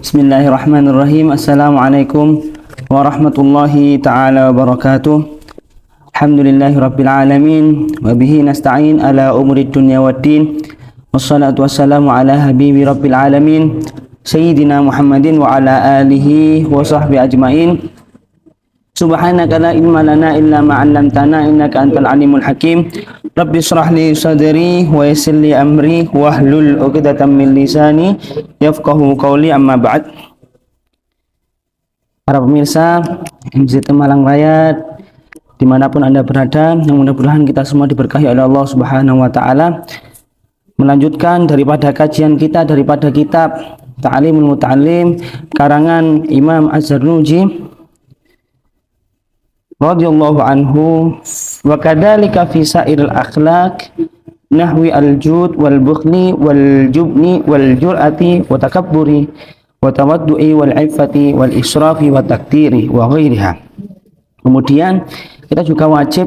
Bismillahirrahmanirrahim. Assalamualaikum warahmatullahi ta'ala wabarakatuh. Alhamdulillahirabbil alamin wa bihi nasta'in ala umurid dunya waddin. Wassalatu wassalamu ala habibi rabbil alamin sayyidina Muhammadin wa ala alihi wa sahbihi ajmain. Subhanaka la ilma lana illa ma 'allamtana innaka antal alimul hakim. Rabbi shrah li sadri wa yassir li amri wahlul 'uqdatam min lisani yafqahu qawli, amma ba'd. Para pemirsa MZT Malang Raya dimanapun Anda berada, yang mudah-mudahan kita semua diberkahi oleh Allah Subhanahu wa taala. Melanjutkan daripada kajian kita daripada kitab Ta'limul Muta'allim karangan Imam Az-Zarnuji radhiyallahu anhu, wa kadzalika fi sa'iril akhlaq nahwi al-jud wal bukhli wal jubni wal jur'ati wa takabburi wa tawaddu'i wal 'iffati wal israfi wa taktiri wa ghairiha. Kemudian kita juga wajib,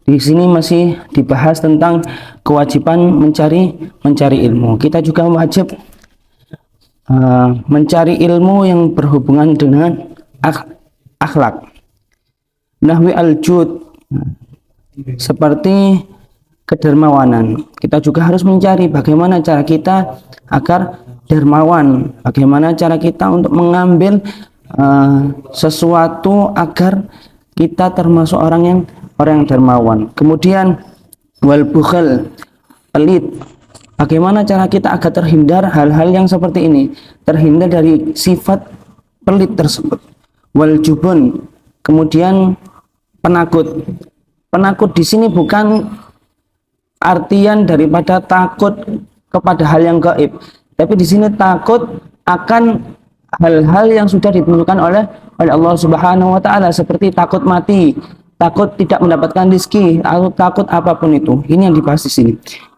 di sini masih dibahas tentang kewajiban mencari ilmu. Kita juga wajib mencari ilmu yang berhubungan dengan akhlak. Nahwi al-jud, seperti kedermawanan. Kita juga harus mencari bagaimana cara kita agar dermawan, bagaimana cara kita untuk mengambil sesuatu agar kita termasuk orang yang dermawan. Kemudian wal bukhl, pelit, bagaimana cara kita agar terhindar hal-hal yang seperti ini, terhindar dari sifat pelit tersebut. Wal jubun, kemudian penakut. Penakut di sini bukan artian daripada takut kepada hal yang gaib, tapi di sini takut akan hal-hal yang sudah ditentukan oleh Allah Subhanahu wa taala, seperti takut mati, takut tidak mendapatkan rezeki, atau takut apapun itu. Ini yang dibahas di sini.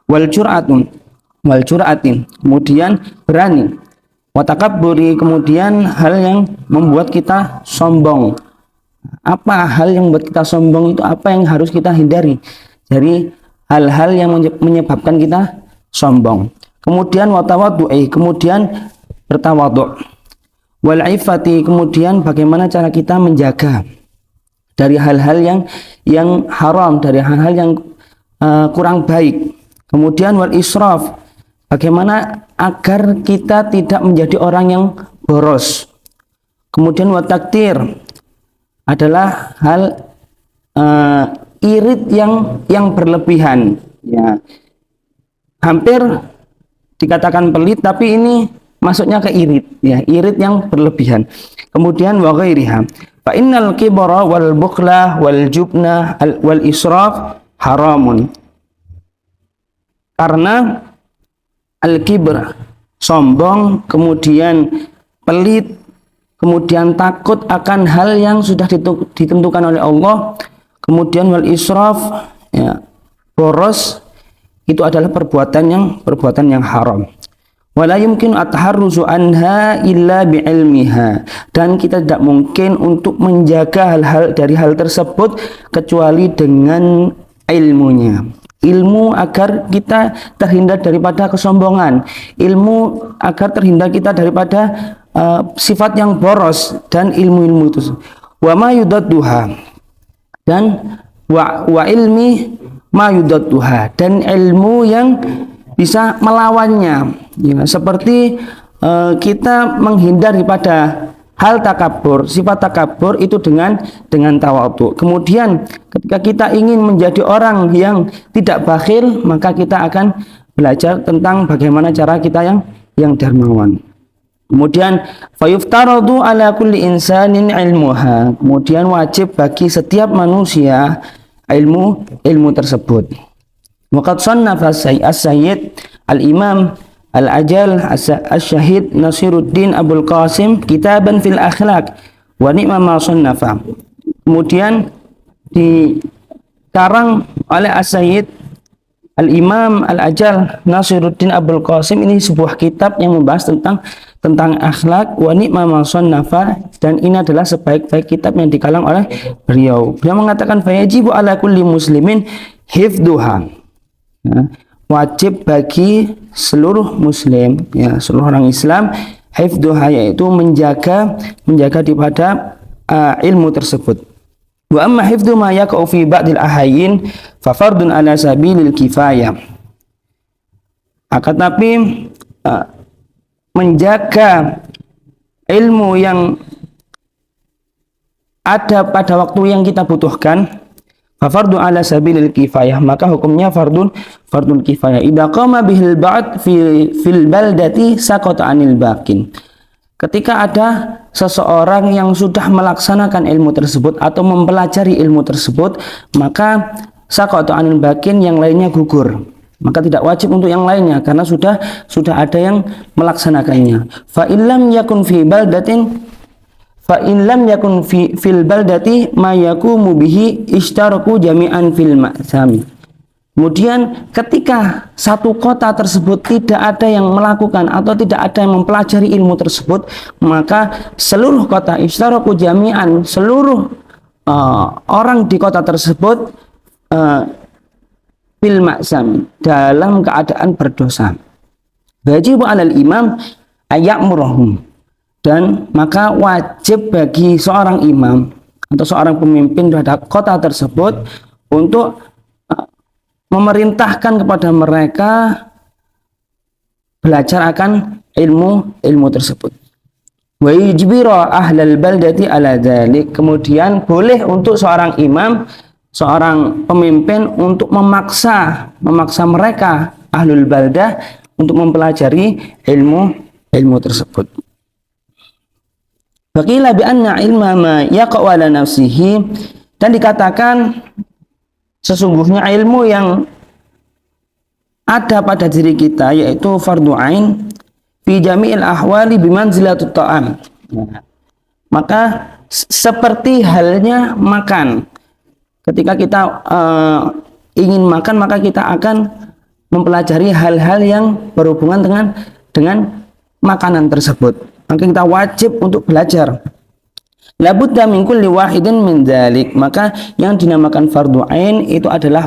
Wal jur'atin, kemudian berani. Wa takabburi, kemudian hal yang membuat kita sombong. Apa hal yang membuat kita sombong itu? Apa yang harus kita hindari dari hal-hal yang menyebabkan kita sombong. Kemudian wa tawaddu'i, kemudian bertawadhu'. Wal 'iffati, kemudian bagaimana cara kita menjaga dari hal-hal yang haram, dari hal-hal yang kurang baik. Kemudian wal israf, bagaimana agar kita tidak menjadi orang yang boros. Kemudian wa taktir, adalah hal irit yang berlebihan, ya. Hampir dikatakan pelit, tapi ini masuknya ke irit, ya, irit yang berlebihan. Kemudian wa ghairiha, fa innal kibra wal bukhla wal jubna wal israf haramun. Karena al-kibr, sombong, kemudian pelit, kemudian takut akan hal yang sudah ditentukan oleh Allah, kemudian wal israf, ya, boros, itu adalah perbuatan yang haram. Wala yumkin at-taharruzu anha illa bi'ilmiha, dan kita tidak mungkin untuk menjaga hal-hal dari hal tersebut kecuali dengan ilmunya. Ilmu agar kita terhindar daripada kesombongan, ilmu agar terhindar kita daripada sifat yang boros, dan ilmu-ilmu itu. Wa ma yudadduha, dan wa ilmi ma yudadduha, dan ilmu yang bisa melawannya, ya, seperti kita menghindar daripada hal takabur, sifat takabur itu dengan tawadhu. Kemudian ketika kita ingin menjadi orang yang tidak bakhil, maka kita akan belajar tentang bagaimana cara kita yang dermawan. Kemudian fayuftaradu ala kulli insanin ilmuha, kemudian wajib bagi setiap manusia ilmu tersebut. Waqad sannafa as-sayyid al-imam al-ajal as-syahid Nasiruddin Abul Qasim kitaban fil akhlaq wa ni'ma ma sannafa. Kemudian dikarang oleh as-sayyid al-imam al-ajal Nasiruddin Abul Qasim, ini sebuah kitab yang membahas tentang akhlak, wa ni'ma ma sannafa, dan ini adalah sebaik-baik kitab yang dikalang oleh beliau. Beliau mengatakan fayajibu ala kulli muslimin hifdhuha, ya, wajib bagi seluruh muslim, ya, seluruh orang Islam hifdzuha, yaitu menjaga daripada ilmu tersebut. Wa amma hifdzu ma yaqa'u fi ba'dil ahayyin fa fardun ala sabilil kifayah. Akan tapi menjaga ilmu yang ada pada waktu yang kita butuhkan, fa fardun ala sabilil kifayah, maka hukumnya fardun kifayah. Idza qama bihil ba'd fil baldati saqata anil baqin. Ketika ada seseorang yang sudah melaksanakan ilmu tersebut atau mempelajari ilmu tersebut, maka saqata anil baqin, yang lainnya gugur. Maka tidak wajib untuk yang lainnya karena sudah ada yang melaksanakannya. Fa in lam yakun fil baldati ma yaqumu bihi ishtaraku jami'an fil ma'sami. Kemudian ketika satu kota tersebut tidak ada yang melakukan atau tidak ada yang mempelajari ilmu tersebut, maka seluruh kota ishtaraku jami'an, seluruh orang di kota tersebut fil ma'sam, dalam keadaan berdosa. Wajib 'alal imam ayya'murahum, dan maka wajib bagi seorang imam atau seorang pemimpin terhadap kota tersebut untuk memerintahkan kepada mereka belajar akan ilmu tersebut. Wa yujbira ahlal baldati ala dzalik, kemudian boleh untuk seorang imam, seorang pemimpin untuk memaksa mereka ahlul baldah untuk mempelajari ilmu tersebut. Baqila bi anna ilma ma yaqa'u ala nafsihi, dan dikatakan sesungguhnya ilmu yang ada pada diri kita yaitu fardhu ain fi jami'il ahwali bimanzilatut ta'am. Maka seperti halnya makan. Ketika kita ingin makan, maka kita akan mempelajari hal-hal yang berhubungan dengan makanan tersebut. Maka kita wajib untuk belajar. La budda min kulli wahidin min dzalik, maka yang dinamakan fardhu ain itu adalah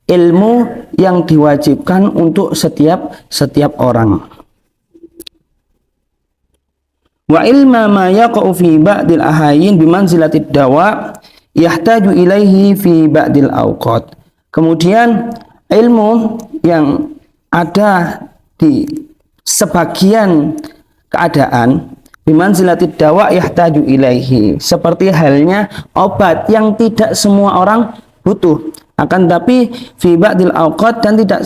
ilmu yang diwajibkan untuk setiap orang. Wa ilma ma yaqa'u fi ba'dil ahayyin bimanzilatid dawa yahtaju ilaihi fi ba'dil awqat. Kemudian ilmu yang ada di sebagian keadaan bimanzilatid dawa yahtaju ilaihi, seperti halnya obat yang tidak semua orang butuh, akan tapi fi ba'dil awqat, dan tidak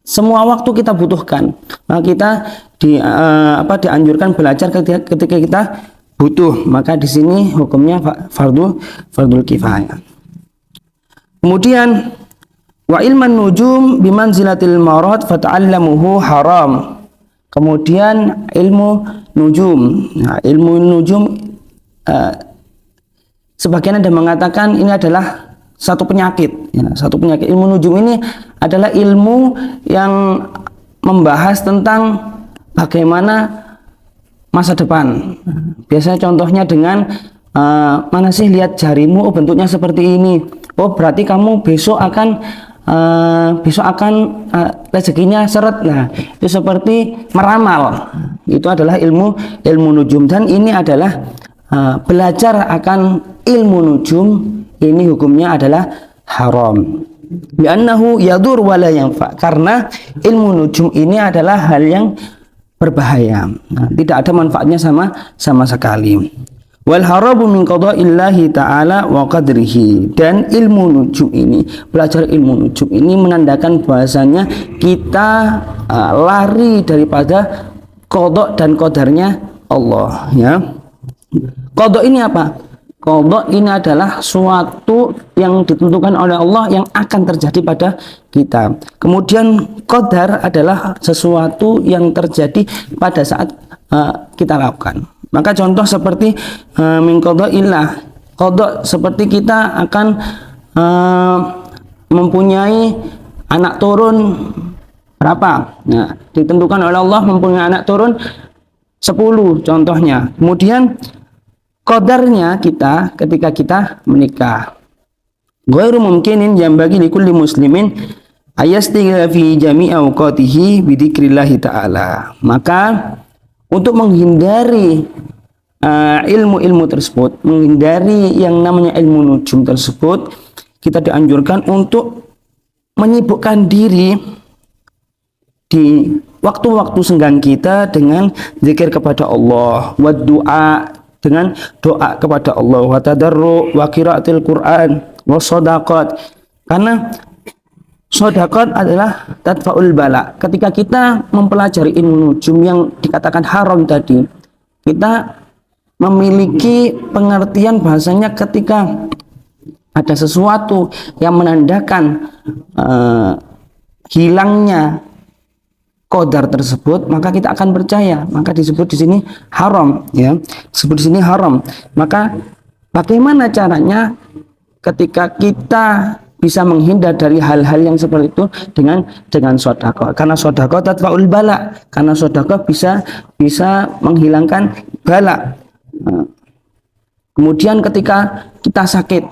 semua waktu kita butuhkan. Maka kita dianjurkan belajar ketika kita butuh. Maka di sini hukumnya fardul kifayah. Kemudian wa ilman nujum bimanzilatil marad fata'allamuhu haram. Kemudian ilmu nujum. Nah, ilmu nujum sebagian ada mengatakan ini adalah satu penyakit. Ya, satu penyakit. Ilmu nujum ini adalah ilmu yang membahas tentang bagaimana masa depan. Biasanya contohnya dengan mana sih, lihat jarimu, oh bentuknya seperti ini. Oh berarti kamu besok akan rezekinya seret. Nah, itu seperti meramal. Itu adalah ilmu nujum, dan ini adalah belajar akan ilmu nujum ini hukumnya adalah haram. Li'annahu yadur wa la yanfa, karena ilmu nujum ini adalah hal yang berbahaya. Nah, tidak ada manfaatnya sama sekali. Wal harabu min qada'illahi ta'ala wa qadrihi, dan ilmu nujum ini, belajar ilmu nujum ini menandakan bahasanya kita lari daripada qada dan qadarnya Allah, ya. Qada ini apa? Qada ini adalah suatu yang ditentukan oleh Allah yang akan terjadi pada kita. Kemudian qadar adalah sesuatu yang terjadi pada saat kita lakukan. Maka contoh seperti min qada'illah, qada seperti kita akan mempunyai anak turun berapa. Nah, ditentukan oleh Allah mempunyai anak turun 10 contohnya. Kemudian qadarnya kita ketika kita menikah. Ghairu mumkinin yang bagi likulli muslimin ayastighla fi jami'i awqatihi bi dzikrillah ta'ala. Maka untuk menghindari ilmu-ilmu tersebut, menghindari yang namanya ilmu nujum tersebut, kita dianjurkan untuk menyibukkan diri di waktu-waktu senggang kita dengan zikir kepada Allah, wa doa, dengan doa kepada Allah, wa tadarru, wa qiraatil Quran, wa shadaqat. Karena shadaqat adalah tadfa'ul bala. Ketika kita mempelajari ilmu nujum yang dikatakan haram tadi, kita memiliki pengertian bahasanya ketika ada sesuatu yang menandakan hilangnya qadar tersebut, maka kita akan percaya. Maka disebut di sini haram, ya. Disebut di sini haram. Maka bagaimana caranya ketika kita bisa menghindar dari hal-hal yang seperti itu dengan sedekah? Karena sedekah tadfa'ul bala. Karena sedekah bisa menghilangkan bala. Kemudian ketika kita sakit,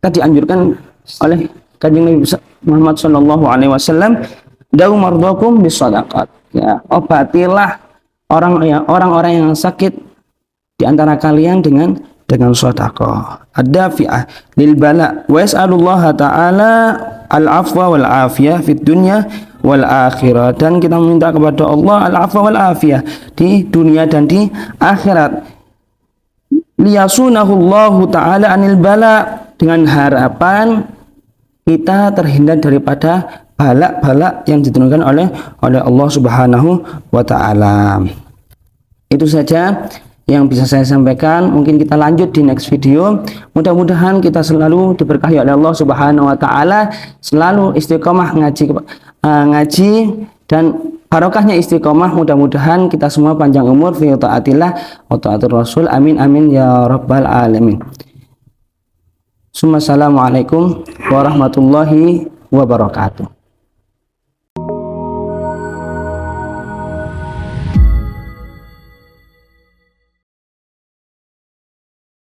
kita dianjurkan oleh Kanjeng Nabi Muhammad SAW, da'u mardakum bisadaqat, ya, obatilah orang-orang yang sakit di antara kalian dengan sedekah. Ad-dafi'ah lil bala wa yas'alullaha ta'ala al-afwa wal afiyah fid dunya wal akhirah. Dan kita meminta kepada Allah al-afwa wal afiyah di dunia dan di akhirat. Liyasunahullahu ta'ala anil bala, dengan harapan kita terhindar daripada bala-bala yang diturunkan oleh Allah Subhanahu wa ta'ala. Itu saja yang bisa saya sampaikan. Mungkin kita lanjut di next video. Mudah-mudahan kita selalu diberkahi oleh Allah Subhanahu wa ta'ala, selalu istiqomah ngaji dan barokahnya istiqomah. Mudah-mudahan kita semua panjang umur fi taatillah wa taatur Rasul. Amin amin ya rabbal alamin. Assalamualaikum warahmatullahi wabarakatuh.